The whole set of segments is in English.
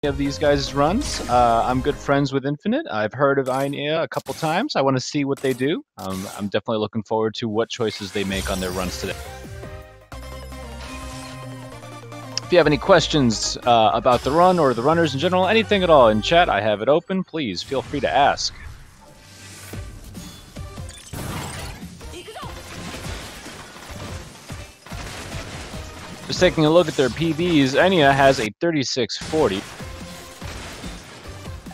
of these guys' runs. I'm good friends with Infinite. I've heard of Einea a couple times. I want to see what they do. I'm definitely looking forward to what choices they make on their runs today. If you have any questions about the run or the runners in general, anything at all in chat, I have it open. Please feel free to ask. Just taking a look at their PBs, Einea has a 3640,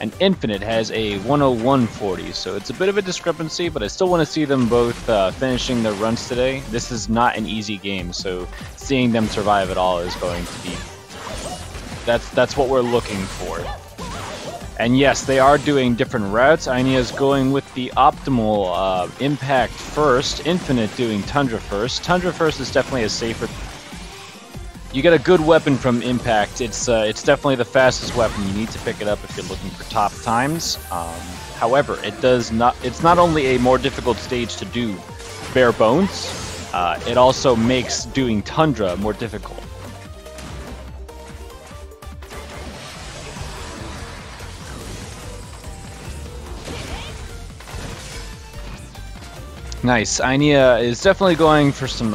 and Infinite has a 10140, so it's a bit of a discrepancy, but I still want to see them both finishing their runs today. This is not an easy game, so seeing them survive at all is going to be... That's what we're looking for. And yes, they are doing different routes. Einea's going with the optimal impact first, Infinite doing Tundra first. Tundra first is definitely a safer... You get a good weapon from Impact. It's definitely the fastest weapon. You need to pick it up if you're looking for top times. However, it's not only a more difficult stage to do bare bones, it also makes doing Tundra more difficult. Nice. Einea is definitely going for some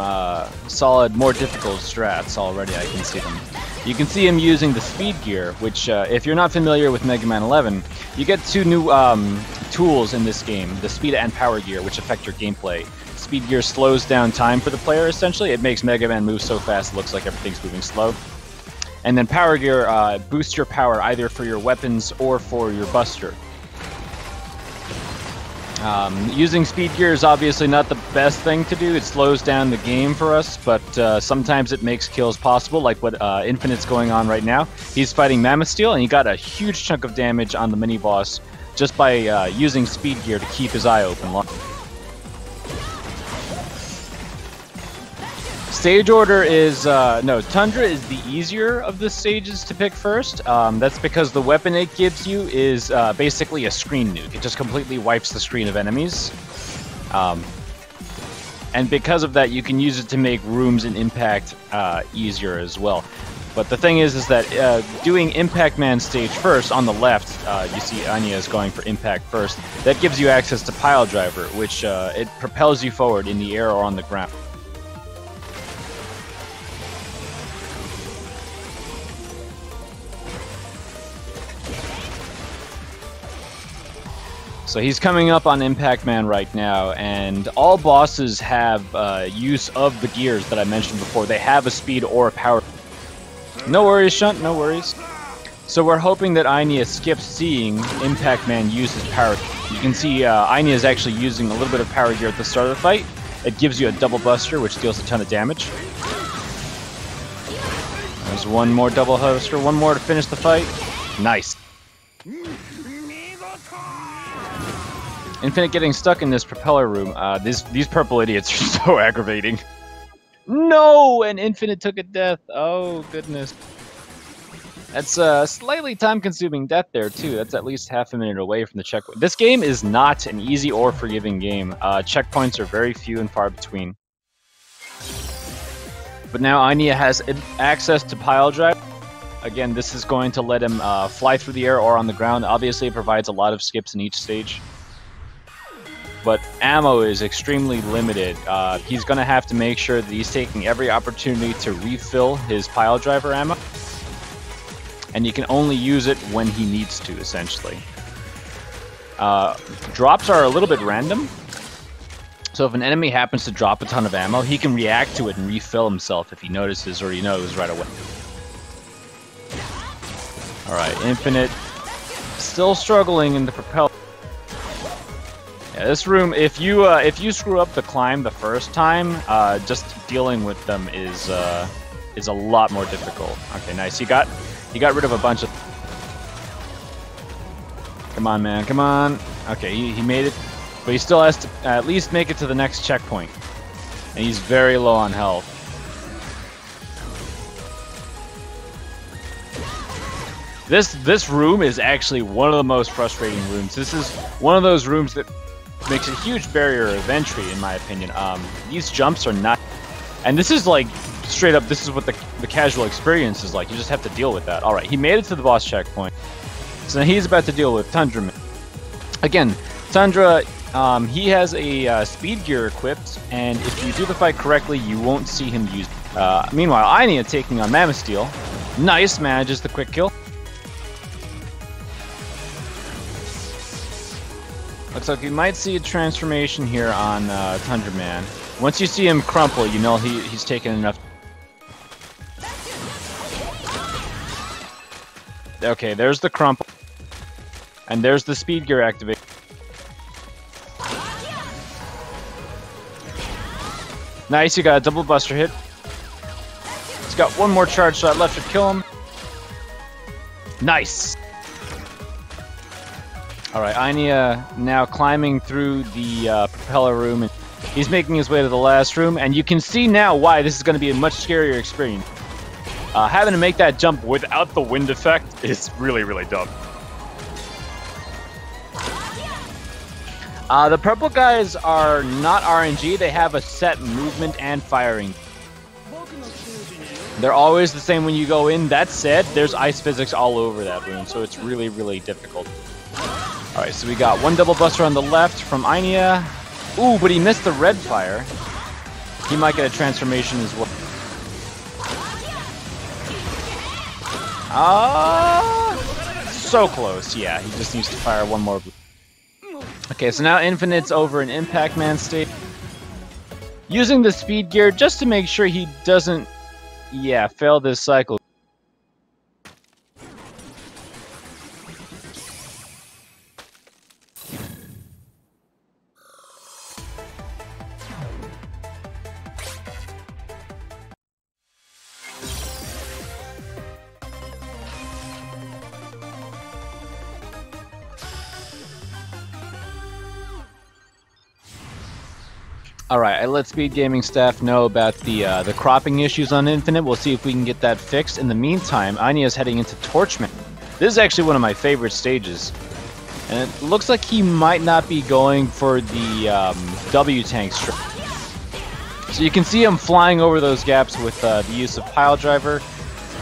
solid, more difficult strats already. I can see them. You can see him using the speed gear, which, if you're not familiar with Mega Man 11, you get two new tools in this game, the speed and power gear, which affect your gameplay. Speed gear slows down time for the player, essentially. It makes Mega Man move so fast it looks like everything's moving slow. And then power gear boosts your power either for your weapons or for your buster. Using speed gear is obviously not the best thing to do. It slows down the game for us, but sometimes it makes kills possible, like what Infinite's going on right now. He's fighting Mammoth Steel, and he got a huge chunk of damage on the mini-boss just by using speed gear to keep his eye open. Stage order is, no, Tundra is the easier of the stages to pick first. That's because the weapon it gives you is basically a screen nuke. It just completely wipes the screen of enemies. And because of that, you can use it to make rooms in Impact easier as well. But the thing is that doing Impact Man stage first, on the left, you see Einea is going for Impact first. That gives you access to Pile Driver, which it propels you forward in the air or on the ground. So he's coming up on Impact Man right now, and all bosses have use of the gears that I mentioned before. They have a speed or a power. No worries, Shunt, no worries. So we're hoping that Einea skips seeing Impact Man use his power. You can see Einea is actually using a little bit of power gear at the start of the fight. It gives you a double buster, which deals a ton of damage. There's one more double buster, one more to finish the fight. Nice. Infinite getting stuck in this propeller room. These purple idiots are so aggravating. No! And Infinite took a death. Oh, goodness. That's a slightly time-consuming death there, too. That's at least half a minute away from the checkpoint. This game is not an easy or forgiving game. Checkpoints are very few and far between. But now Einea has access to Pile Drive. Again, this is going to let him fly through the air or on the ground. Obviously, it provides a lot of skips in each stage. But ammo is extremely limited. He's going to have to make sure that he's taking every opportunity to refill his pile driver ammo. And he can only use it when he needs to, essentially. Drops are a little bit random. So if an enemy happens to drop a ton of ammo, he can react to it and refill himself if he notices or he knows right away. Alright, Infinite still struggling in the propeller. Yeah, this room, if you screw up the climb the first time, just dealing with them is a lot more difficult. Okay, nice. He got rid of a bunch of... Come on, man, come on. Okay, he made it, but he still has to at least make it to the next checkpoint. And he's very low on health. This room is actually one of the most frustrating rooms. This is one of those rooms that makes a huge barrier of entry, in my opinion. These jumps are not... And this is like straight up, this is what the casual experience is like. You just have to deal with that. All right, he made it to the boss checkpoint. So now he's about to deal with Tundra Man. Again, Tundra, he has a speed gear equipped, and if you do the fight correctly, you won't see him use it. Meanwhile, Einea taking on Mammoth Steel. Nice, manages the quick kill. Looks like we might see a transformation here on Tundra Man. Once you see him crumple, you know he's taken enough. Okay, there's the crumple. And there's the speed gear activate. Nice, you got a double buster hit. He's got one more charge shot left to kill him. Nice! Alright, Einea now climbing through the propeller room. And he's making his way to the last room, and you can see now why this is going to be a much scarier experience. Having to make that jump without the wind effect is really, really dumb. The purple guys are not RNG, they have a set movement and firing. They're always the same when you go in. That said, there's ice physics all over that room, so it's really, really difficult. Alright, so we got one double buster on the left from Einea. Ooh, but he missed the red fire. He might get a transformation as well. So close. Yeah, he just needs to fire one more. Okay, so now Infinite's over in Impact Man state. Using the speed gear just to make sure he doesn't, fail this cycle. Alright, I let Speed Gaming staff know about the cropping issues on Infinite. We'll see if we can get that fixed. In the meantime, Einea is heading into Torchman. This is actually one of my favorite stages. And it looks like he might not be going for the W-Tank strat. So you can see him flying over those gaps with the use of Pile Driver.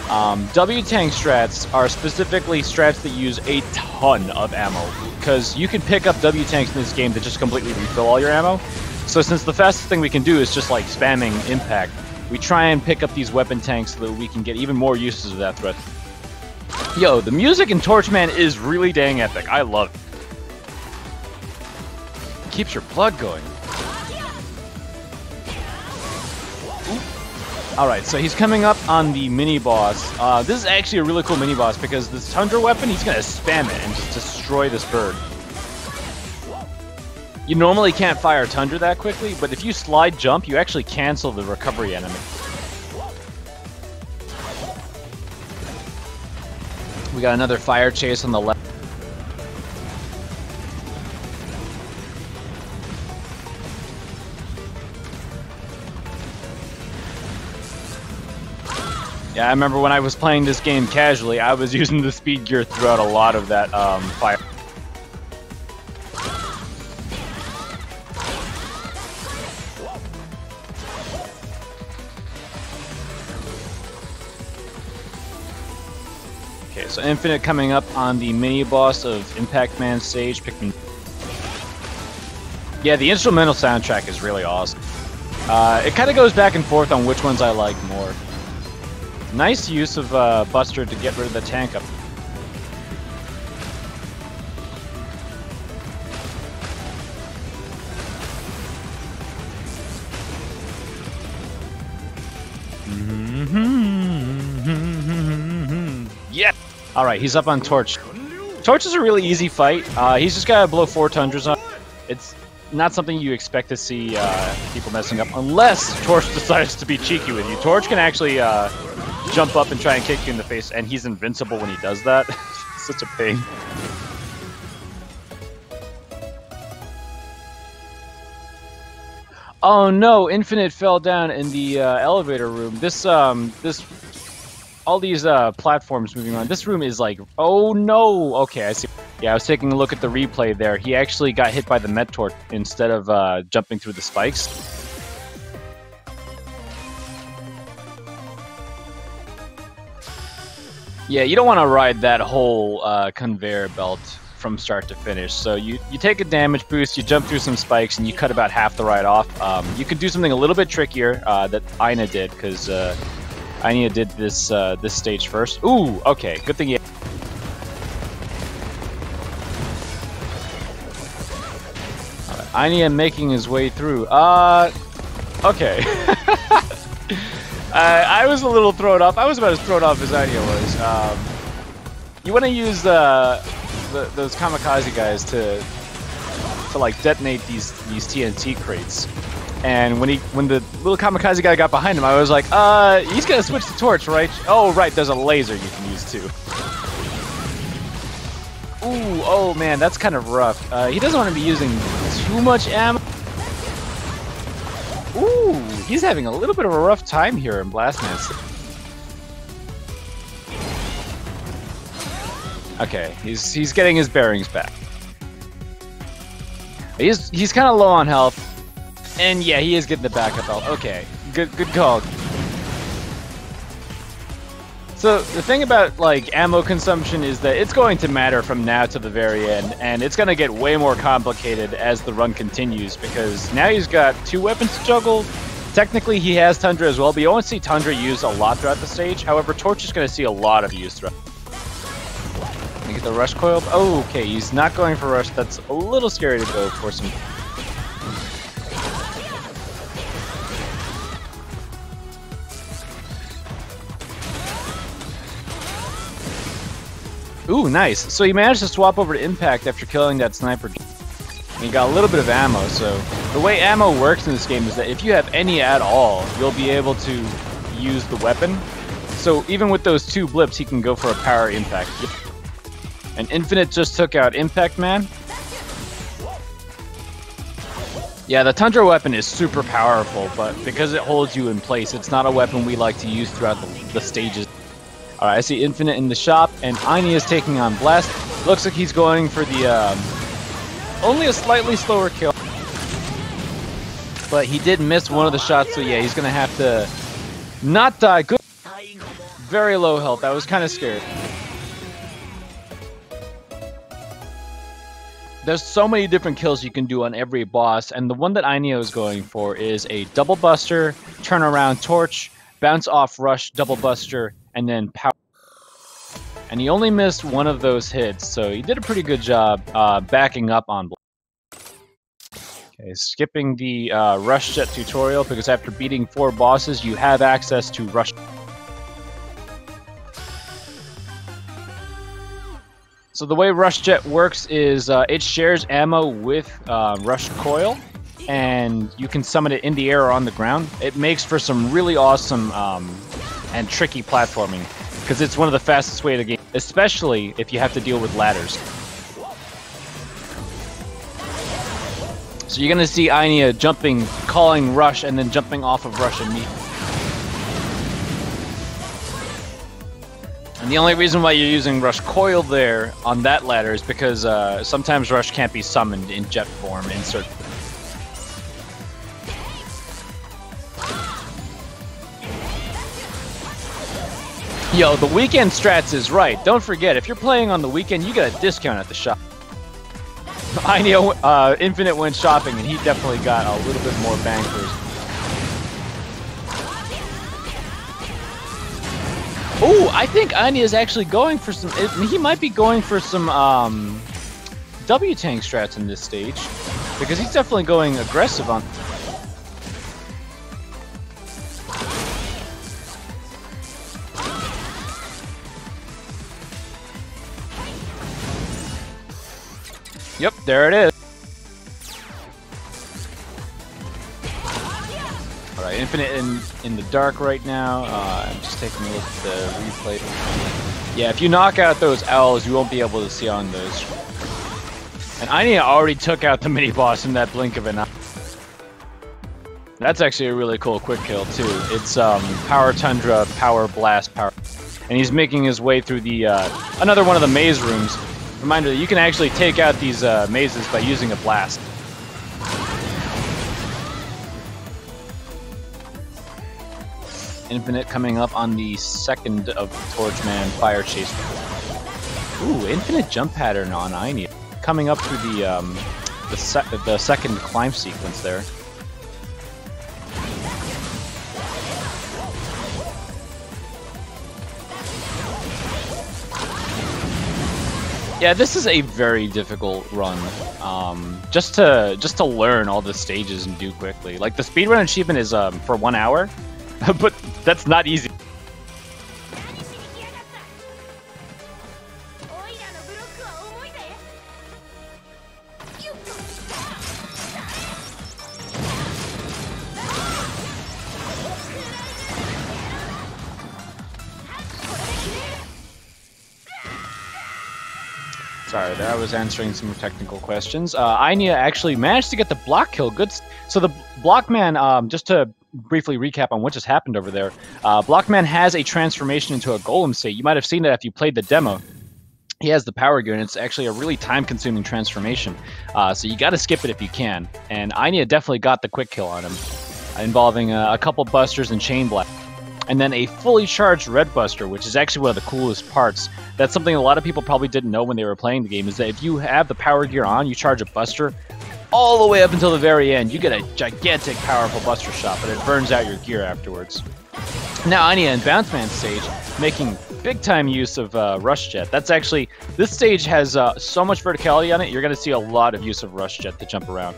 W-Tank strats are specifically strats that use a ton of ammo. Because you can pick up W-Tanks in this game to just completely refill all your ammo. So since the fastest thing we can do is just like spamming impact, we try and pick up these weapon tanks so that we can get even more uses of that threat. Yo, the music in Torchman is really dang epic. I love it. It keeps your blood going. Alright, so he's coming up on the mini-boss. This is actually a really cool mini-boss because this Tundra weapon, he's going to spam it and just destroy this bird. You normally can't fire Tundra that quickly, but if you slide jump, you actually cancel the recovery enemy. We got another fire chase on the left. Yeah, I remember when I was playing this game casually, I was using the speed gear throughout a lot of that fire. Okay, so Infinite coming up on the mini-boss of Impact Man stage. Yeah, the instrumental soundtrack is really awesome. It kind of goes back and forth on which ones I like more. Nice use of Buster to get rid of the tank up. Yeah! Alright, he's up on Torch. Torch is a really easy fight. He's just gotta blow 4 Tundras on. It's not something you expect to see people messing up, unless Torch decides to be cheeky with you. Torch can actually jump up and try and kick you in the face, and he's invincible when he does that. Such a pain. Oh no, Infinite fell down in the elevator room. All these platforms moving around. This room is like, oh no! Okay, I see. Yeah, I was taking a look at the replay there. He actually got hit by the Metorch instead of jumping through the spikes. Yeah, you don't want to ride that whole conveyor belt from start to finish. So you take a damage boost, you jump through some spikes, and you cut about half the ride off. You could do something a little bit trickier that Einea did, because Einea did this this stage first. Ooh, okay, good thing you... Einea making his way through. Okay. I was a little thrown off. I was about as thrown off as Einea was. You want to use those kamikaze guys to like detonate these TNT crates. And when the little kamikaze guy got behind him, I was like, he's gonna switch to torch, right? Oh, right, there's a laser you can use too. Ooh, oh man, that's kind of rough. He doesn't want to be using too much ammo. Ooh, he's having a little bit of a rough time here in Blastman's. Okay, he's getting his bearings back. He's kind of low on health, and yeah, he is getting the backup health. Okay, good call. So the thing about like ammo consumption is that it's going to matter from now to the very end, and it's going to get way more complicated as the run continues, because now he's got 2 weapons to juggle. Technically he has Tundra as well, but you won't see Tundra used a lot throughout the stage. However, Torch is going to see a lot of use throughout. Let me get the rush coil. Oh, okay, he's not going for rush. That's a little scary to go for some... Ooh, nice. So he managed to swap over to Impact after killing that sniper. And he got a little bit of ammo, so the way ammo works in this game is that if you have any at all, you'll be able to use the weapon. So even with those 2 blips, he can go for a power impact. And Infinite just took out Impact Man. Yeah, the Tundra weapon is super powerful, but because it holds you in place, it's not a weapon we like to use throughout the stages. Alright, I see Infinite in the shop, and Einea is taking on Blast. Looks like he's going for the, only a slightly slower kill. But he did miss one of the shots, so yeah, he's gonna have to not die. Good. Very low health. I was kind of scared. There's so many different kills you can do on every boss, and the one that Einea is going for is a double buster, turnaround torch, bounce off rush, double buster, and then power. And he only missed one of those hits, so he did a pretty good job backing up on Blast. Okay, skipping the rush jet tutorial, because after beating 4 bosses, you have access to rush. So the way rush jet works is it shares ammo with rush coil, and you can summon it in the air or on the ground. It makes for some really awesome and tricky platforming, because it's one of the fastest way to game, especially if you have to deal with ladders. So you're gonna see Einea jumping, calling rush, and then jumping off of rush immediately. And the only reason why you're using rush coil there on that ladder is because sometimes rush can't be summoned in jet form in certain. Yo, the weekend strats is right. Don't forget, if you're playing on the weekend, you get a discount at the shop. Einea Infinite went shopping, and he definitely got a little bit more bang for his. Ooh, I think Einea is actually going for some. He might be going for some W tank strats in this stage, because he's definitely going aggressive on. Yep, there it is. Alright, Infinite in the dark right now. I'm just taking a look at the replay. Yeah, if you knock out those owls, you won't be able to see on those. And Einea already took out the mini-boss in that blink of an eye. That's actually a really cool quick kill, too. It's Power Tundra, Power Blast, Power... And he's making his way through the another one of the maze rooms. Reminder that you can actually take out these mazes by using a blast. Infinite coming up on the second of Torchman Fire Chase. Ooh, Infinite jump pattern on Einea. Coming up through the second climb sequence there. Yeah, this is a very difficult run. Just to learn all the stages and do quickly. Like the speedrun achievement is for 1 hour, but that's not easy. Sorry, there I was answering some technical questions. Einea actually managed to get the block kill. Good. So the Blockman, just to briefly recap on what just happened over there, Blockman has a transformation into a golem state. You might have seen that if you played the demo. He has the power gear, and it's actually a really time-consuming transformation. So you got to skip it if you can. And Einea definitely got the quick kill on him, involving a couple busters and chain blast. And then a fully charged red buster, which is actually one of the coolest parts. That's something a lot of people probably didn't know when they were playing the game, is that if you have the power gear on, you charge a buster all the way up until the very end. You get a gigantic, powerful buster shot, but it burns out your gear afterwards. Now Einea in Bounce Man stage, making big-time use of Rush Jet. That's actually, this stage has so much verticality on it, you're going to see a lot of use of Rush Jet to jump around.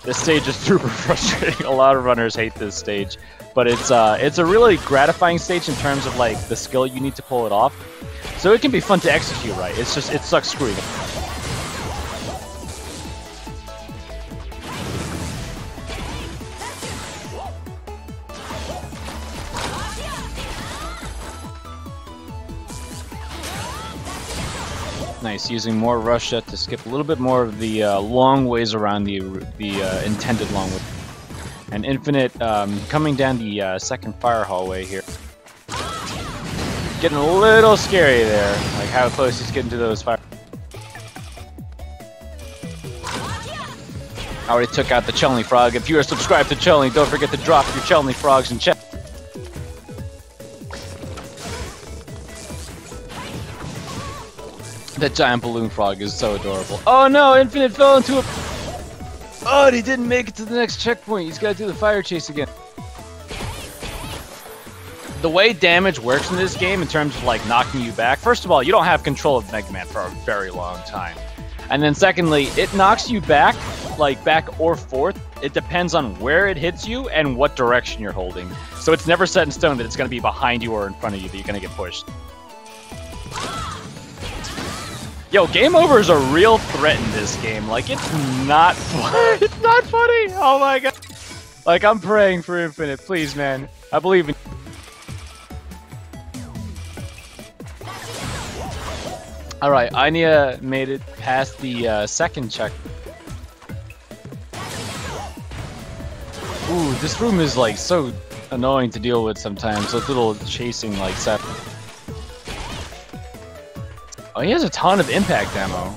This stage is super frustrating. A lot of runners hate this stage, but it's a really gratifying stage in terms of like the skill you need to pull it off. So it can be fun to execute right. It's just, it sucks screwing. Nice, using more Rush Jet to skip a little bit more of the long ways around the intended long way. And Infinite coming down the second fire hallway here. Getting a little scary there, like how close he's getting to those fire. I already took out the Chunli Frog. If you are subscribed to Chunli, don't forget to drop your Chunli Frogs in chat. That giant balloon frog is so adorable. Oh no, Infinite fell into a... Oh, and he didn't make it to the next checkpoint. He's got to do the fire chase again. The way damage works in this game in terms of like knocking you back, first of all, you don't have control of Mega Man for a very long time. And then secondly, it knocks you back, like back or forth. It depends on where it hits you and what direction you're holding. So it's never set in stone that it's going to be behind you or in front of you that you're going to get pushed. Yo, game over is a real threat in this game. Like, it's not fun. It's not funny. Oh my god. Like, I'm praying for Infinite. Please, man. I believe in... Alright, Einea made it past the second check. Ooh, this room is, like, so annoying to deal with sometimes. Those little chasing, like, set. Oh, he has a ton of impact ammo.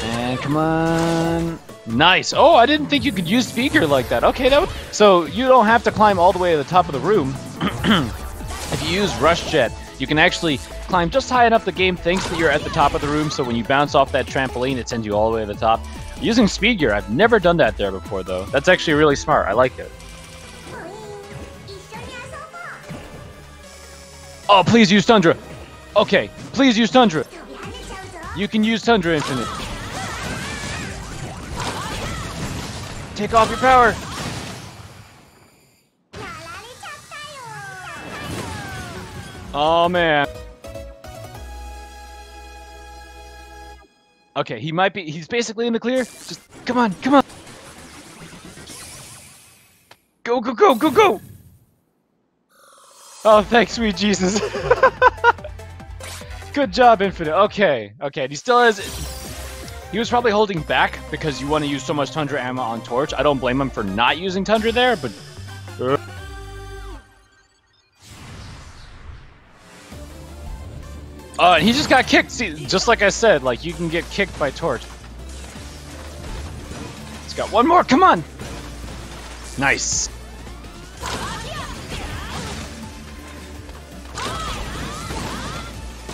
And come on. Nice. Oh, I didn't think you could use speaker like that. Okay, that would... So you don't have to climb all the way to the top of the room. If you use Rush Jet, you can actually climb just high enough the game thinks that you're at the top of the room, so when you bounce off that trampoline, it sends you all the way to the top. Using speed gear, I've never done that there before, though. That's actually really smart. I like it. Oh, please use Tundra. Okay, please use Tundra. You can use Tundra Infinite. Take off your power. Oh man. Okay, he might be, he's basically in the clear. Just, come on, come on. Go, go, go, go, go. Oh, thanks, sweet Jesus. Good job, Infinite. Okay, okay. He still has... He was probably holding back because you want to use so much Tundra ammo on Torch. I don't blame him for not using Tundra there, but... Oh, and he just got kicked. See, just like I said, like, you can get kicked by Torch. He's got one more. Come on! Nice.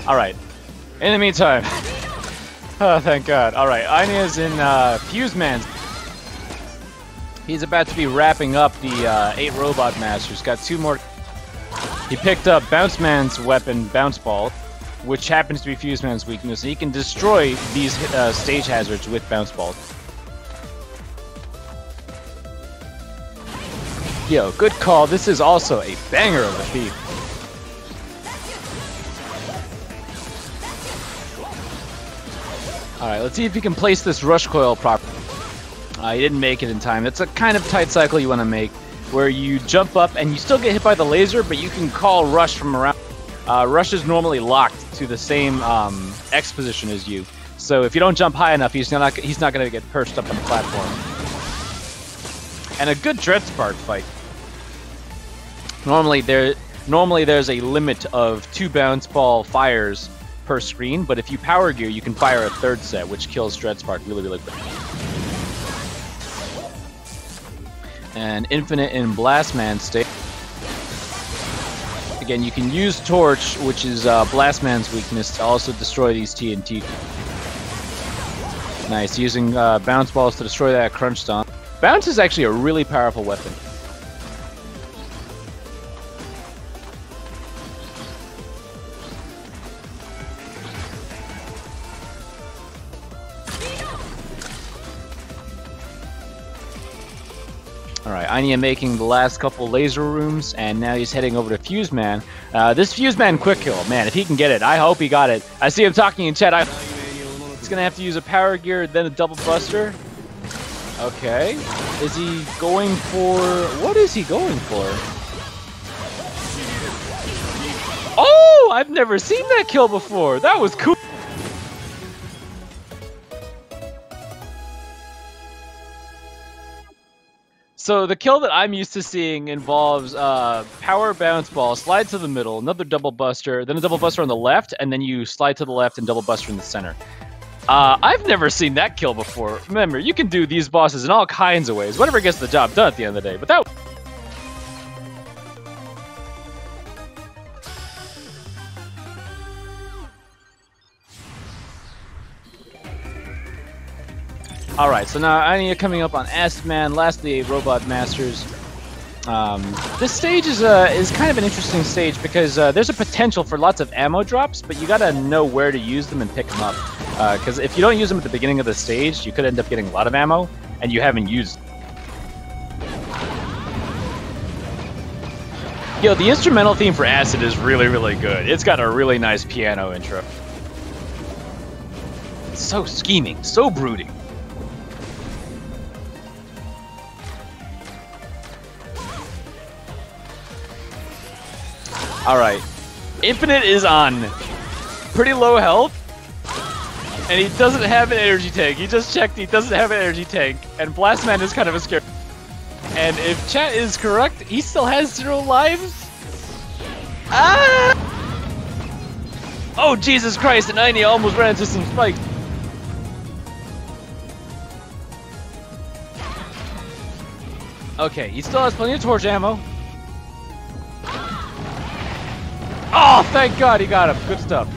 Alright. In the meantime. Oh, thank God. Alright, Einea's in Fuse Man's. He's about to be wrapping up the 8 Robot Masters. Got 2 more. He picked up Bounce Man's weapon, Bounce Ball, which happens to be Fuse Man's weakness. He can destroy these stage hazards with Bounce Ball. Yo, good call. This is also a banger of a feat. Alright, let's see if he can place this Rush Coil properly. He didn't make it in time. That's a kind of tight cycle you want to make, where you jump up and you still get hit by the laser, but you can call Rush from around. Rush is normally locked to the same X position as you. So if you don't jump high enough, he's not going to get perched up on the platform. And a good Dread Spark fight. Normally there's a limit of 2 bounce ball fires per screen, but if you power gear, you can fire a 3rd set, which kills Dread Spark really, really quick. And Infinite in Blast Man state. Again, you can use Torch, which is Blast Man's weakness, to also destroy these TNT. Nice, using Bounce Balls to destroy that Crunch Stomp. Bounce is actually a really powerful weapon. Alright, Einea making the last couple laser rooms, and now he's heading over to Fuse Man. This Fuse Man quick kill, man, if he can get it, I hope he got it. I see him talking in chat. He's gonna have to use a power gear, then a double buster. Okay. Is he going for... what is he going for? Oh! I've never seen that kill before! That was cool! So the kill that I'm used to seeing involves power bounce ball, slide to the middle, another double buster, then a double buster on the left, and then you slide to the left and double buster in the center. I've never seen that kill before. Remember, you can do these bosses in all kinds of ways, whatever gets the job done at the end of the day. But that... Alright, so now Einea coming up on Acid Man, lastly 8 Robot Masters. This stage is kind of an interesting stage because there's a potential for lots of ammo drops, but you gotta know where to use them and pick them up. Because if you don't use them at the beginning of the stage, you could end up getting a lot of ammo, and you haven't used. Yo, the instrumental theme for Acid is really, really good. It's got a really nice piano intro. It's so scheming, so brooding. Alright, Infinite is on pretty low health, and he doesn't have an energy tank. He just checked, he doesn't have an energy tank, and Blastman is kind of a scare. And if chat is correct, he still has 0 lives? Ah! Oh, Jesus Christ, and Einea almost ran into some spikes. Okay, he still has plenty of torch ammo. Oh, thank God he got him. Good stuff.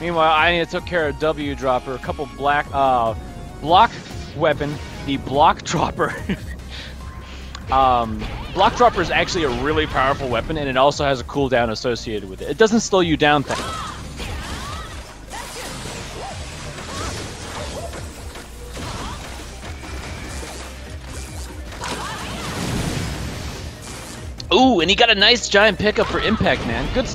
Meanwhile, Einea took care of W Dropper, a couple block weapon, the Block Dropper. Block Dropper is actually a really powerful weapon, and it also has a cooldown associated with it. It doesn't slow you down. Ooh, and he got a nice giant pickup for impact, man. Good.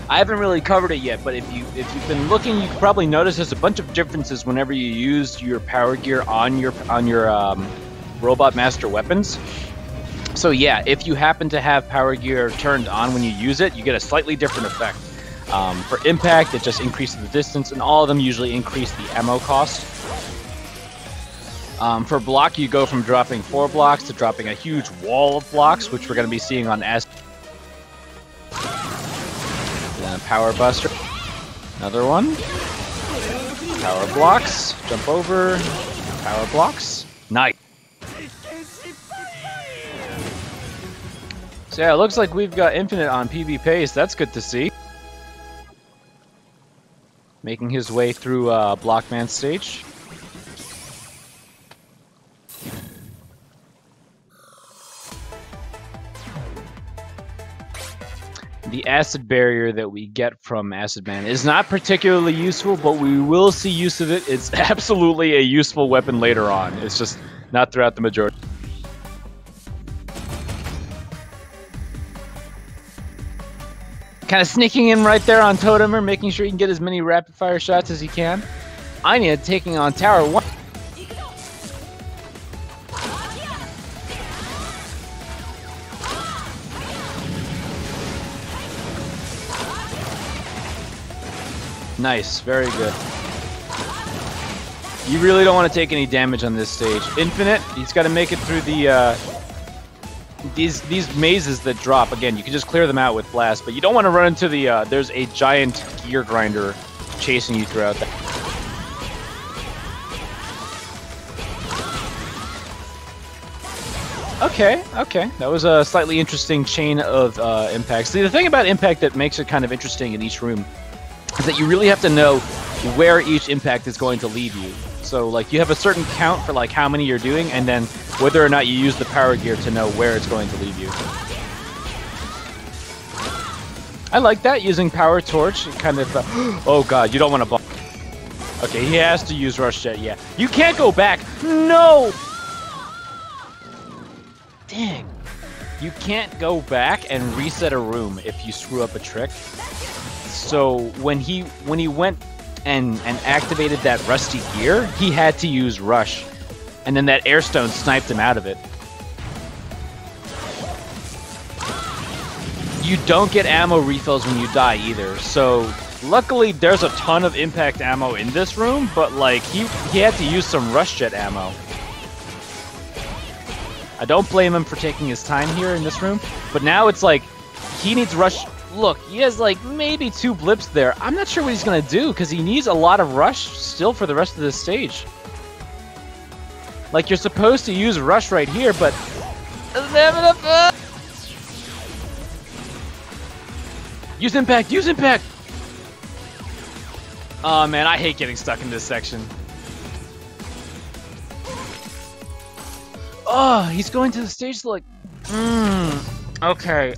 I haven't really covered it yet, but if you've been looking, you can probably notice there's a bunch of differences whenever you use your power gear on your Robot Master weapons. So yeah, if you happen to have power gear turned on when you use it, you get a slightly different effect. For impact, it just increases the distance, and all of them usually increase the ammo cost. For block, you go from dropping 4 blocks to dropping a huge wall of blocks, which we're going to be seeing on S. Then a power buster. Another one. Power blocks. Jump over. Power blocks. Nice. So yeah, it looks like we've got Infinite on PB pace. That's good to see. Making his way through Blockman stage. The acid barrier that we get from Acid Man is not particularly useful, but we will see use of it. It's absolutely a useful weapon later on. It's just not throughout the majority. Kind of sneaking in right there on Totemer, making sure he can get as many rapid fire shots as he can. Einea taking on Tower 1. Nice, very good. You really don't want to take any damage on this stage. Infinite, he's got to make it through the these mazes that drop. Again, you can just clear them out with blast, but you don't want to run into the there's a giant gear grinder chasing you throughout that. Okay, that was a slightly interesting chain of impacts. See, the thing about impact that makes it kind of interesting in each room is that you really have to know where each impact is going to lead you. So, like, you have a certain count for, like, how many you're doing, and then whether or not you use the power gear to know where it's going to lead you. I like that, using Power Torch, kind of, oh god, you don't want to bump. Okay, he has to use Rush Jet, yeah. You can't go back! No! Dang. You can't go back and reset a room if you screw up a trick. So when he went and activated that rusty gear, he had to use Rush, and then that airstone sniped him out of it. You don't get ammo refills when you die either. So luckily there's a ton of impact ammo in this room, but like he had to use some Rush Jet ammo. I don't blame him for taking his time here in this room, but now it's like he needs Rush. Look, he has like maybe 2 blips there. I'm not sure what he's gonna do because he needs a lot of Rush still for the rest of this stage. Like, you're supposed to use Rush right here, but use impact, use impact. Oh man, I hate getting stuck in this section. Oh, he's going to the stage like, okay,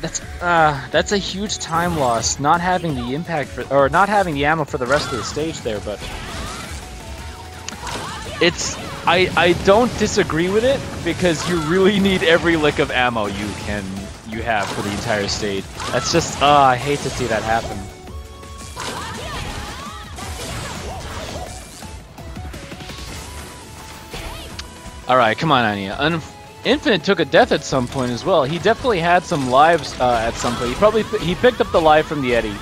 that's a huge time loss, not having the impact for, or not having the ammo for the rest of the stage there, but it's, I don't disagree with it, because you really need every lick of ammo you have for the entire stage. That's just, I hate to see that happen. Alright, come on, Einea. Infinite took a death at some point as well. He definitely had some lives at some point. He picked up the live from the Eddy.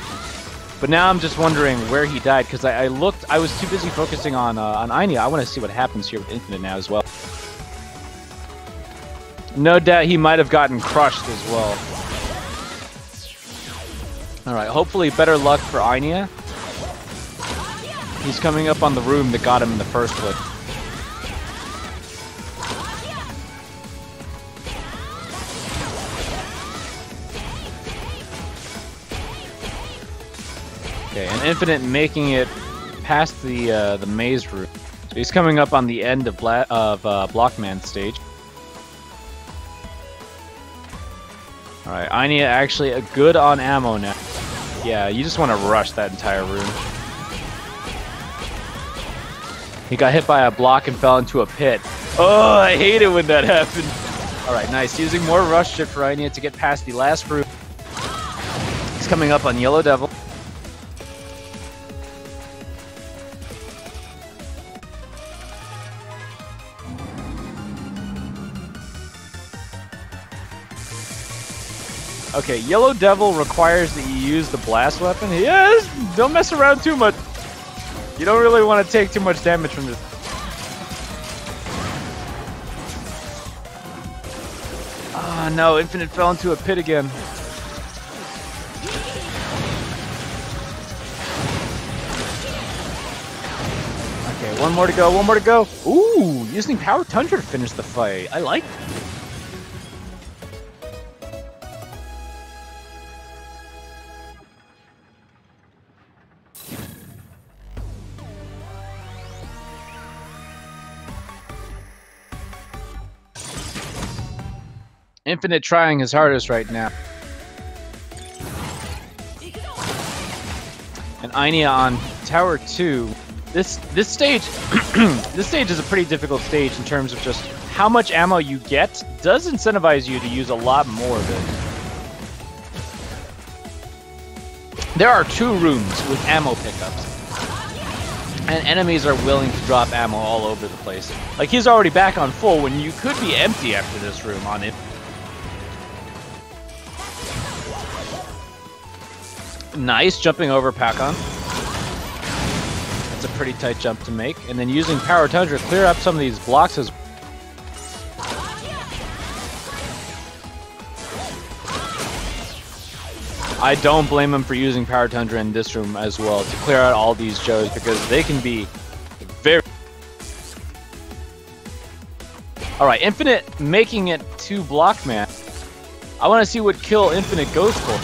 But now I'm just wondering where he died, because I was too busy focusing on Einea. I want to see what happens here with Infinite now as well. No doubt he might have gotten crushed as well. Alright, hopefully better luck for Einea. He's coming up on the room that got him in the first place. Okay, and Infinite making it past the maze route. So he's coming up on the end of Blockman stage. Alright, Einea actually good on ammo now. Yeah, you just want to rush that entire room. He got hit by a block and fell into a pit. Oh, I hate it when that happens. Alright, nice. Using more rush shit for Einea to get past the last room. He's coming up on Yellow Devil. Okay, Yellow Devil requires that you use the blast weapon. Yes, don't mess around too much. You don't really want to take too much damage from this. Ah, no, Infinite fell into a pit again. Okay, one more to go, one more to go. Ooh, using Power Tundra to finish the fight. I like it. Infinite trying his hardest right now. And Einea on Tower 2. This stage this stage is a pretty difficult stage in terms of just how much ammo you get does incentivize you to use a lot more of it. There are 2 rooms with ammo pickups. And enemies are willing to drop ammo all over the place. Like, he's already back on full when you could be empty after this room on it. Nice, jumping over Pakon. That's a pretty tight jump to make. And then using Power Tundra to clear up some of these blocks as I don't blame him for using Power Tundra in this room as well to clear out all these Joes because they can be very... Alright, Infinite making it to Blockman. I want to see what kill Infinite goes for.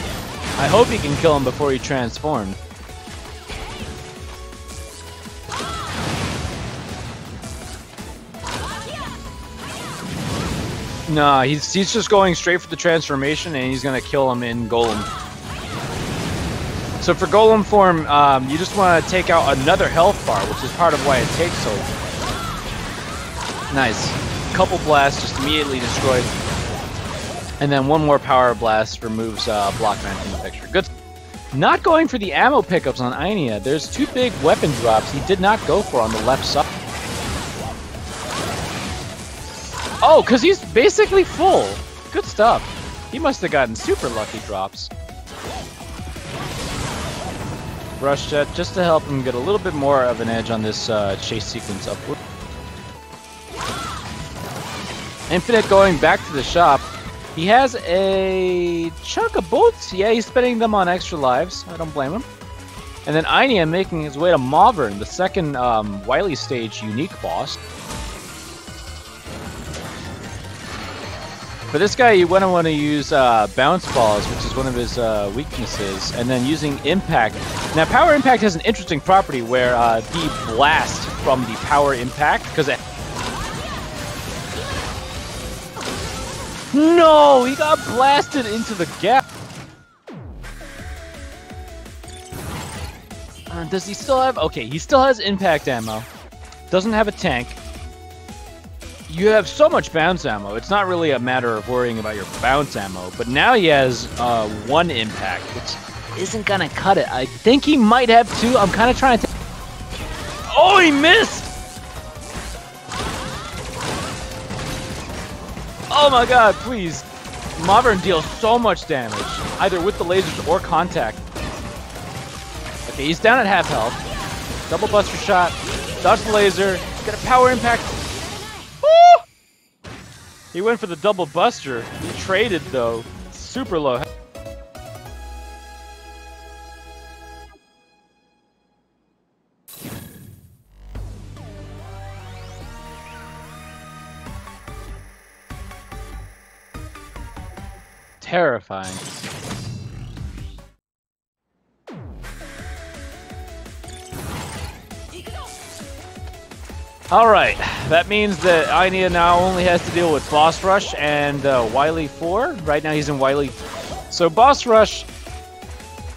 I hope he can kill him before he transforms. Nah, he's just going straight for the transformation and he's gonna kill him in Golem. So for Golem form, you just want to take out another health bar, which is part of why it takes so long. Nice. Couple blasts just immediately destroyed. And then one more power blast removes Blockman from the picture. Good. Not going for the ammo pickups on Einea. There's 2 big weapon drops he did not go for on the left side. Oh, because he's basically full. Good stuff. He must have gotten super lucky drops. Rush Jet just to help him get a little bit more of an edge on this chase sequence upward. Infinite going back to the shop. He has a chunk of bullets. Yeah, he's spending them on extra lives. I don't blame him. And then Einea making his way to Malvern, the second Wily stage unique boss. For this guy, you want to use bounce balls, which is one of his weaknesses, and then using impact. Now, power impact has an interesting property where the blast from the power impact, because it... No, he got blasted into the gap. Does he still have... Okay, he still has impact ammo. Doesn't have a tank. You have so much bounce ammo, it's not really a matter of worrying about your bounce ammo, but now he has 1 impact, which isn't gonna cut it. I think he might have 2. I'm kind of trying to... Oh, he missed! Oh my god, please. Malvern deals so much damage, either with the lasers or contact. Okay, he's down at half health. Double buster shot, dodge the laser, get a power impact. Woo! He went for the double buster. He traded though. Super low health. Terrifying. Alright, that means that Einea now only has to deal with Boss Rush and Wily 4. Right now he's in Wily. So Boss Rush,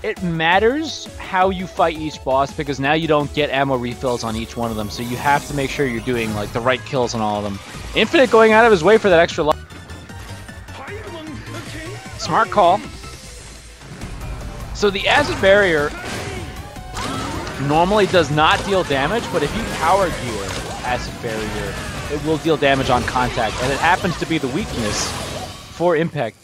it matters how you fight each boss because now you don't get ammo refills on each one of them, so you have to make sure you're doing like the right kills on all of them. Infinite going out of his way for that extra life. Smart call. So the acid barrier normally does not deal damage, but if you power gear acid barrier, it will deal damage on contact, and it happens to be the weakness for impact.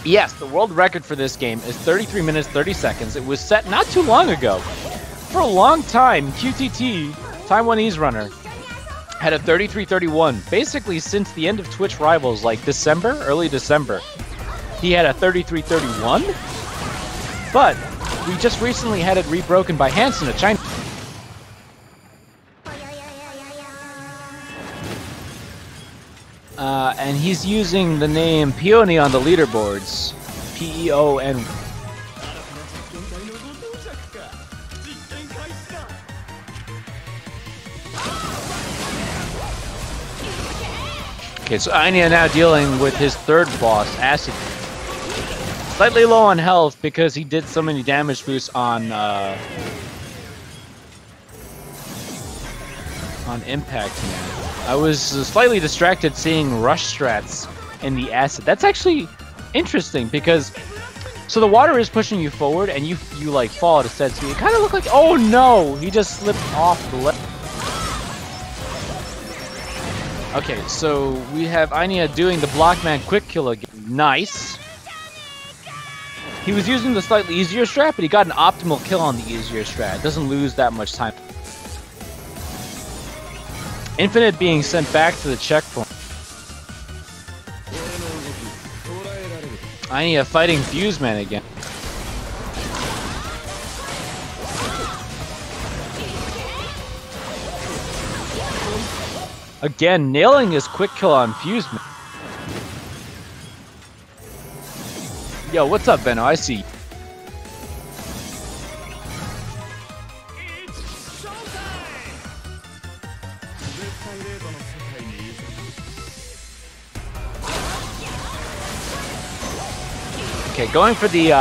Yes, the world record for this game is 33 minutes 30 seconds. It was set not too long ago. For a long time, QTT, Taiwanese runner, had a 33:31. Basically, since the end of Twitch Rivals, like December, early December, he had a 33:31. But we just recently had it rebroken by Hansen, a Chinese. And he's using the name Peony on the leaderboards. P-E-O-N. Okay, so Einea now dealing with his third boss, Acid. Slightly low on health because he did so many damage boosts on Impact Man. I was slightly distracted seeing rush strats in the Acid. That's actually interesting because so the water is pushing you forward and you like fall at a set speed. It kind of looked like, oh no, he just slipped off the left. Okay, so we have Einea doing the Blockman quick kill again. Nice. He was using the slightly easier strat, but he got an optimal kill on the easier strat. Doesn't lose that much time. Infinite being sent back to the checkpoint. Einea fighting Fuse Man again. Again, nailing his quick kill on Fuse Man. Yo, what's up, Benno? I see you. Okay, going for the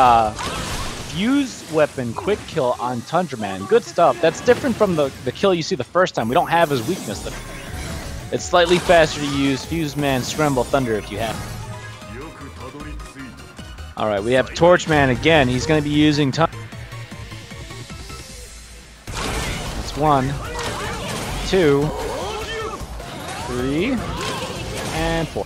Fuse weapon quick kill on Tundra Man. Good stuff. That's different from the kill you see the first time. We don't have his weakness though. It's slightly faster to use Fuse Man Scramble Thunder if you have. Alright, we have Torch Man again. He's going to be using That's 1, 2, 3, and 4.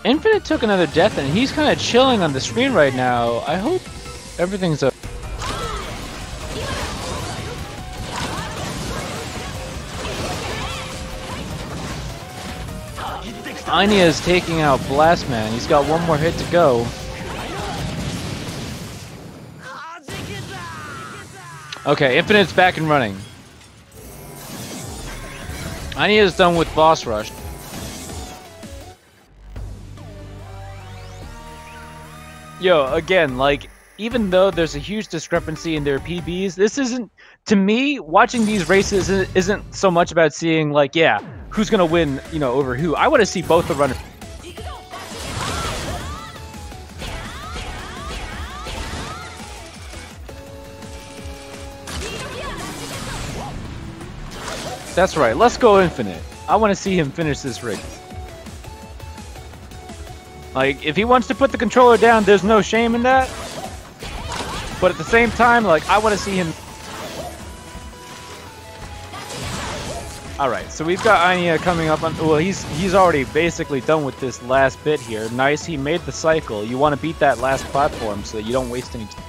Infinite took another death and he's kind of chilling on the screen right now. I hope everything's okay. Einea is taking out Blast Man. He's got one more hit to go. Okay, Infinite's back and running. Einea is done with Boss Rush. Yo, again, like, even though there's a huge discrepancy in their PBs, this isn't, to me, watching these races isn't so much about seeing, like, yeah, who's gonna win, you know, over who. I want to see both the runners. That's right, let's go Infinite. I want to see him finish this race. Like, if he wants to put the controller down, there's no shame in that. But at the same time, like, I want to see him. Alright, so we've got Einea coming up on. Well, he's already basically done with this last bit here. Nice, he made the cycle. You want to beat that last platform so that you don't waste any time.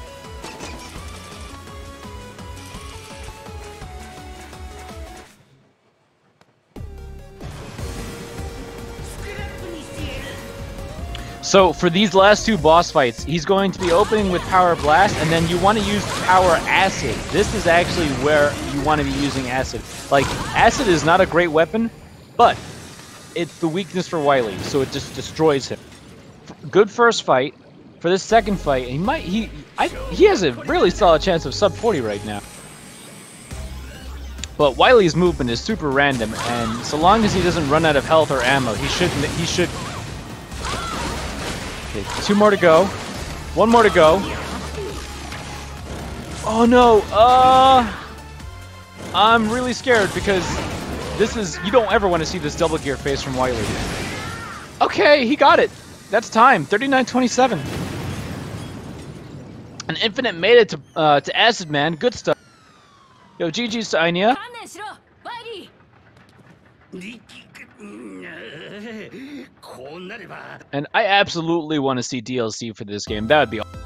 So for these last two boss fights, he's going to be opening with Power Blast, and then you want to use Power Acid. This is actually where you want to be using Acid. Like, Acid is not a great weapon, but it's the weakness for Wily, so it just destroys him. Good first fight. For this second fight, he has a really solid chance of sub 40 right now. But Wily's movement is super random, and so long as he doesn't run out of health or ammo, he should. Okay, 2 more to go. 1 more to go. Oh no! I'm really scared because you don't ever want to see this double gear face from Wily. Okay, he got it. That's time. 39:27. And Infinite made it to Acid Man. Good stuff. Yo, GG's to Einea. And I absolutely want to see DLC for this game. That would be awesome.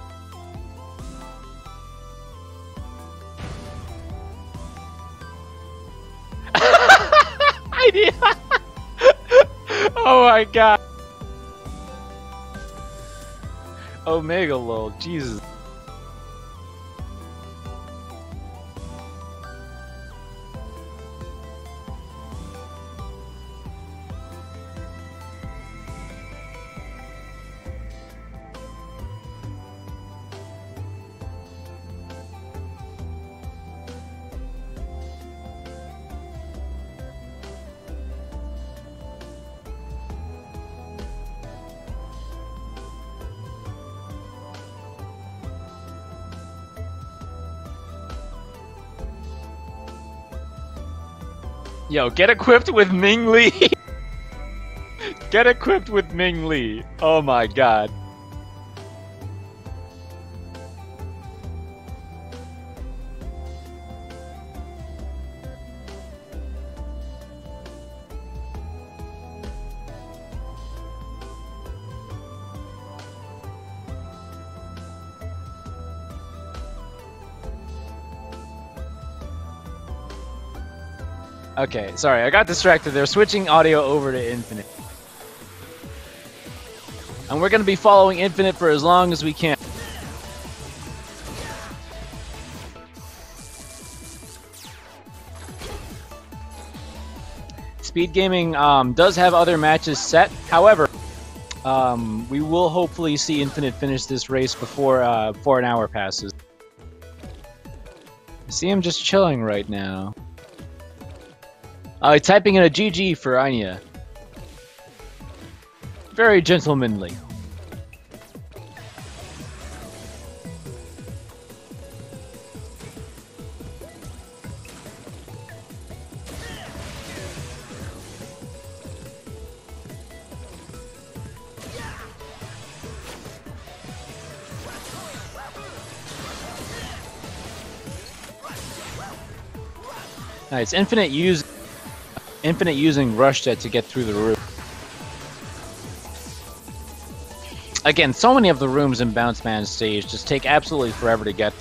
Oh my god. Omega lol, Jesus. Yo, get equipped with Ming Li! Get equipped with Ming Li! Oh my god. Okay, sorry, I got distracted. They're switching audio over to Infinite. And we're gonna be following Infinite for as long as we can. Speed Gaming does have other matches set. However, we will hopefully see Infinite finish this race before an hour passes. I see him just chilling right now. Typing in a GG for Einea. Very gentlemanly. Nice. Infinite using Rush Jet to get through the roof. Again, so many of the rooms in Bounce Man stage just take absolutely forever to get.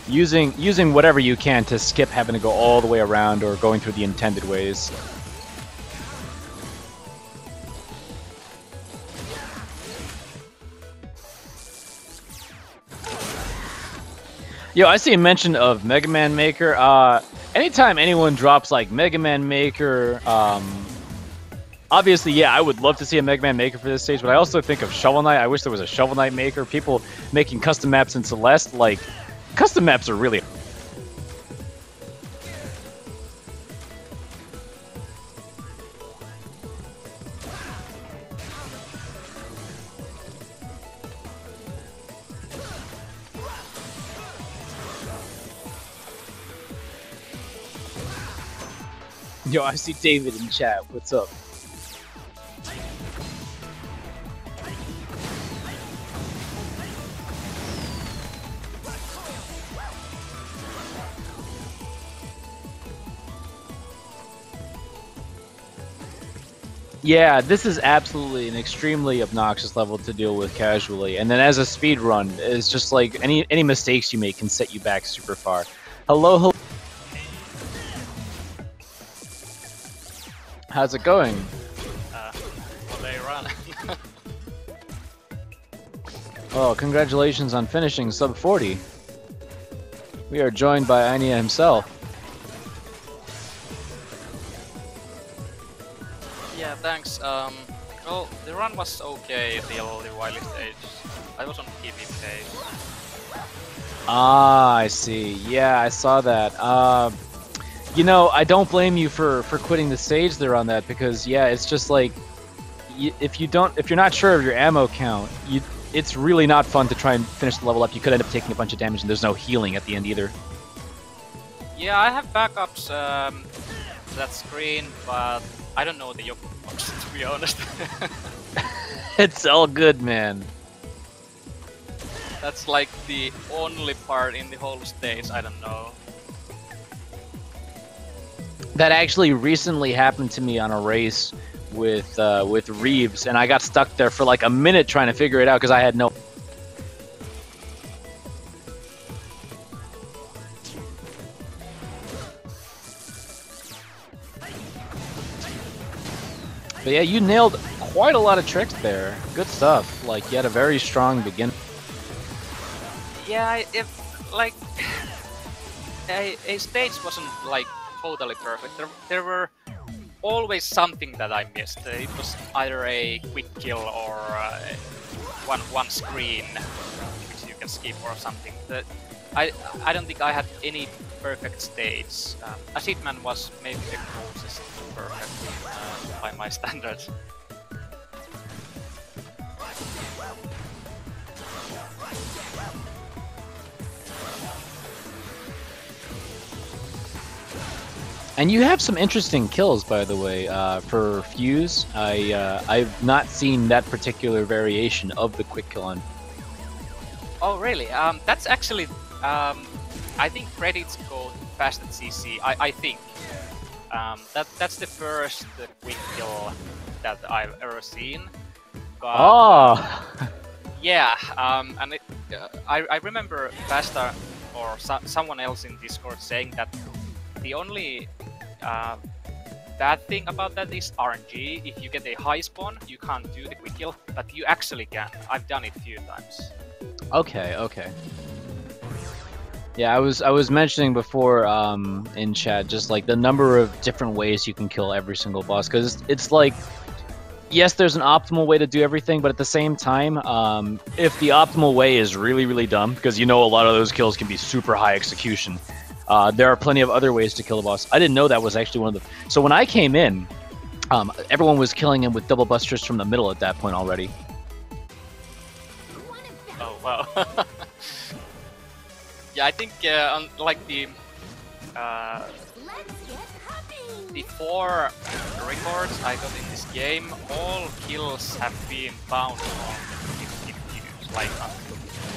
Using whatever you can to skip having to go all the way around or going through the intended ways. Yo, I see a mention of Mega Man Maker. Anytime anyone drops like Mega Man Maker, obviously, yeah, I would love to see a Mega Man Maker for this stage, but I also think of Shovel Knight. I wish there was a Shovel Knight Maker. People making custom maps in Celeste, like, custom maps are really... Yo, I see David in chat. What's up? Yeah, this is absolutely an extremely obnoxious level to deal with casually. And then as a speed run, it's just like any mistakes you make can set you back super far. Hello. How's it going? Well, they run. Oh, congratulations on finishing sub 40. We are joined by Einea himself. Yeah, thanks. Well, the run was okay till the Wily stage. I was on PvP. Ah, I see. Yeah, I saw that. You know, I don't blame you for quitting the stage there on that, because yeah, it's just like if you're not sure of your ammo count, it's really not fun to try and finish the level up. You could end up taking a bunch of damage, and there's no healing at the end either. Yeah, I have backups to that screen, but I don't know the Yoko box, to be honest. It's all good, man. That's like the only part in the whole stage I don't know. That actually recently happened to me on a race with Reeves, and I got stuck there for like a minute trying to figure it out because I had no... But yeah, you nailed quite a lot of tricks there. Good stuff. Like, you had a very strong beginning. Yeah, like a stage wasn't like totally perfect. There were always something that I missed. It was either a quick kill or one screen which you can skip or something. I don't think I had any perfect stage. Achievement was maybe the closest to perfect by my standards. And you have some interesting kills, by the way, for Fuse. I've not seen that particular variation of the quick kill on. Oh really? That's actually I think credits go to Fast at CC. I think that's the first quick kill that I've ever seen. But, oh. Yeah, and I remember Fasta or someone else in Discord saying that the only bad thing about that is RNG. If you get a high spawn, you can't do the quick kill, but you actually can. I've done it a few times. Okay, okay. Yeah, I was mentioning before in chat just like the number of different ways you can kill every single boss, because it's like, yes, there's an optimal way to do everything, but at the same time, if the optimal way is really, really dumb, because you know a lot of those kills can be super high execution, there are plenty of other ways to kill a boss. I didn't know that was actually one of the... So when I came in, everyone was killing him with double busters from the middle at that point already. Oh, wow. Yeah, I think on like the 4 records I got in this game, all kills have been found on if use,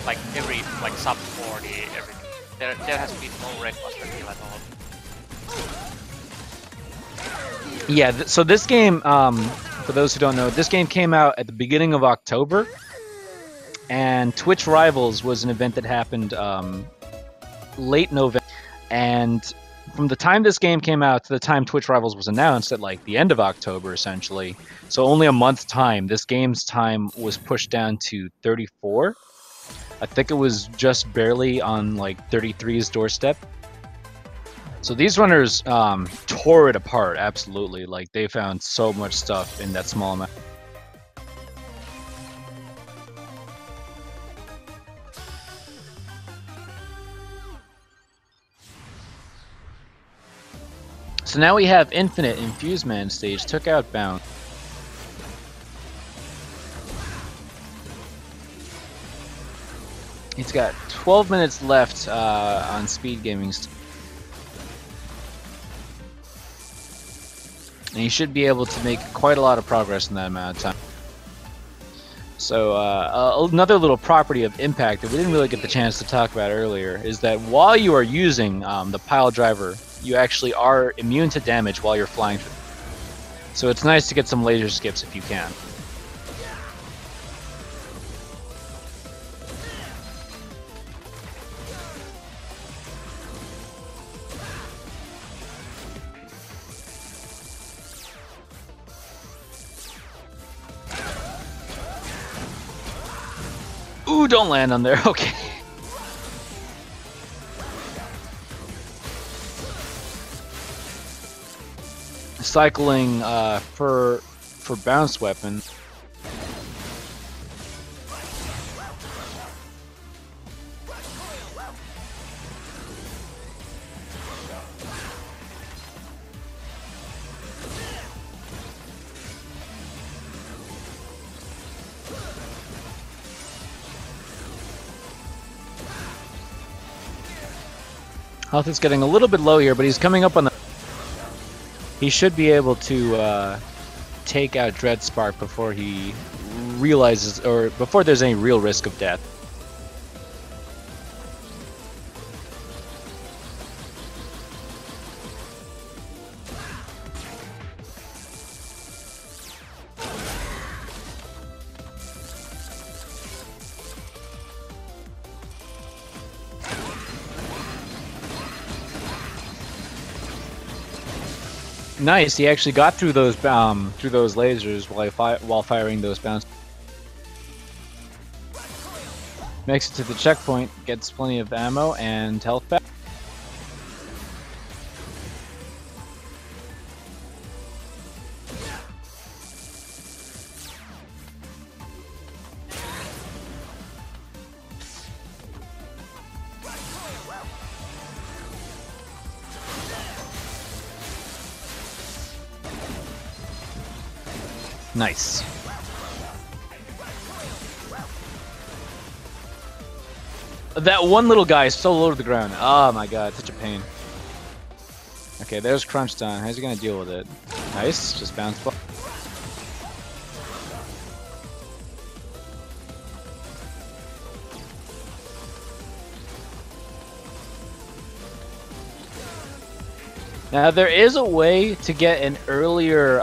like every sub 40 everything. There has been no red buster kill at all. Yeah, so this game, for those who don't know, this game came out at the beginning of October, and Twitch Rivals was an event that happened late November, and from the time this game came out to the time Twitch Rivals was announced at like the end of October, essentially, so only a month's time, this game's time was pushed down to 34. I think it was just barely on like 33's doorstep. So these runners tore it apart, absolutely. Like, they found so much stuff in that small amount. So now we have Infinite in Fuseman stage, took out Bound. He's got 12 minutes left on Speed Gaming. And he should be able to make quite a lot of progress in that amount of time. So another little property of Impact that we didn't really get the chance to talk about earlier is that while you are using the pile driver, you actually are immune to damage while you're flying through. So it's nice to get some laser skips if you can. Ooh, don't land on there. Okay. Cycling for bounce weapon. Health is getting a little bit low here, but he's coming up on the... He should be able to take out Dread Spark before he realizes, or before there's any real risk of death. Nice. He actually got through those lasers while firing those bounce. Makes it to the checkpoint, gets plenty of ammo and health back. Nice. That one little guy is so low to the ground. Oh my god, such a pain. Okay, there's Crunch Time. How's he gonna deal with it? Nice, just bounce ball. Now there is a way to get an earlier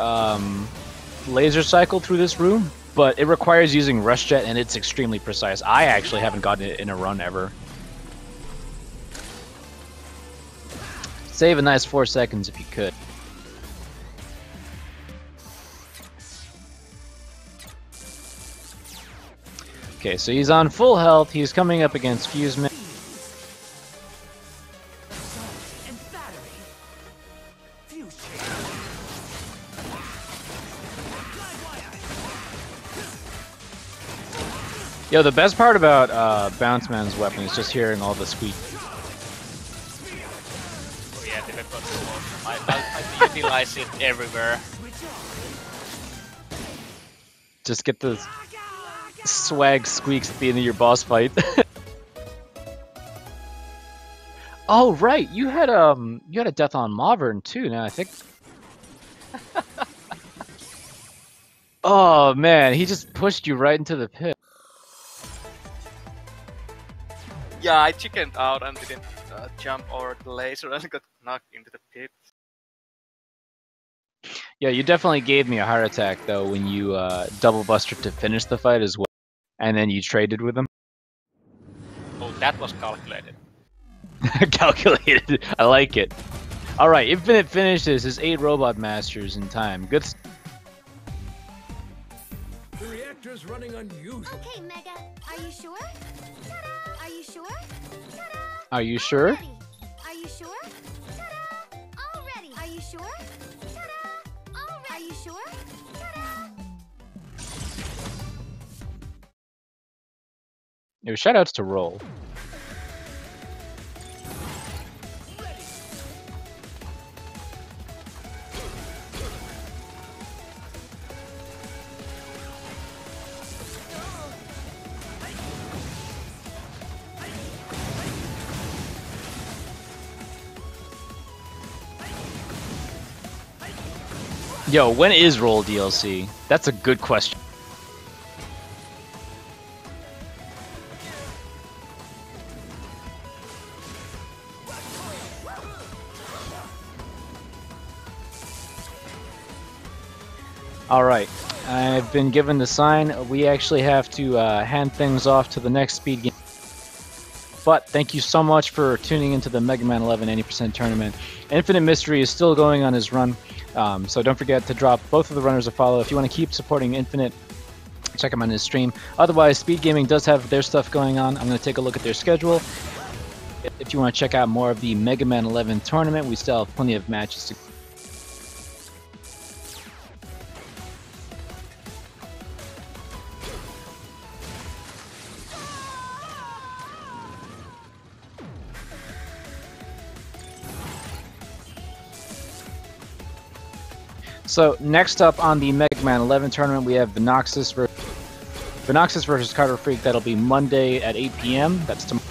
laser cycle through this room, but it requires using Rush Jet and it's extremely precise. I actually haven't gotten it in a run ever. Save a nice 4 seconds if you could. Okay, so he's on full health. He's coming up against Fuseman. Yo, the best part about Bounce Man's weapon is just hearing all the squeak. Oh yeah, the weapon is awesome. I utilize it everywhere. Just get the swag squeaks at the end of your boss fight. Oh right, you had a death on Mauvern too. Now I think. Oh man, he just pushed you right into the pit. Yeah, I chickened out and didn't jump over the laser and got knocked into the pit. Yeah, you definitely gave me a heart attack though when you double bustered to finish the fight as well, and then you traded with him. Oh, that was calculated. Calculated. I like it. All right, Infinite finishes his 8 Robot Masters in time. Good. The reactor's running unusual. Okay, Mega. Are you sure? Ta-da! Are you sure? Ta-da! Are you sure? Ready. Are you sure? Ta-da! All ready. Are you sure? Ta-da! All ready. Are you sure? Ta-da! Yo, shoutouts to Roll. Yo, when is Roll DLC? That's a good question. Alright, I've been given the sign. We actually have to hand things off to the next speed game. But thank you so much for tuning into the Mega Man 11 80% tournament. Infinite Mystery is still going on his run, so don't forget to drop both of the runners a follow. If you want to keep supporting Infinite, check him on his stream. Otherwise, Speed Gaming does have their stuff going on. I'm going to take a look at their schedule. If you want to check out more of the Mega Man 11 tournament, we still have plenty of matches to. So next up on the Mega Man 11 tournament, we have Venoxus versus Carter Freak. That'll be Monday at 8 p.m. That's tomorrow.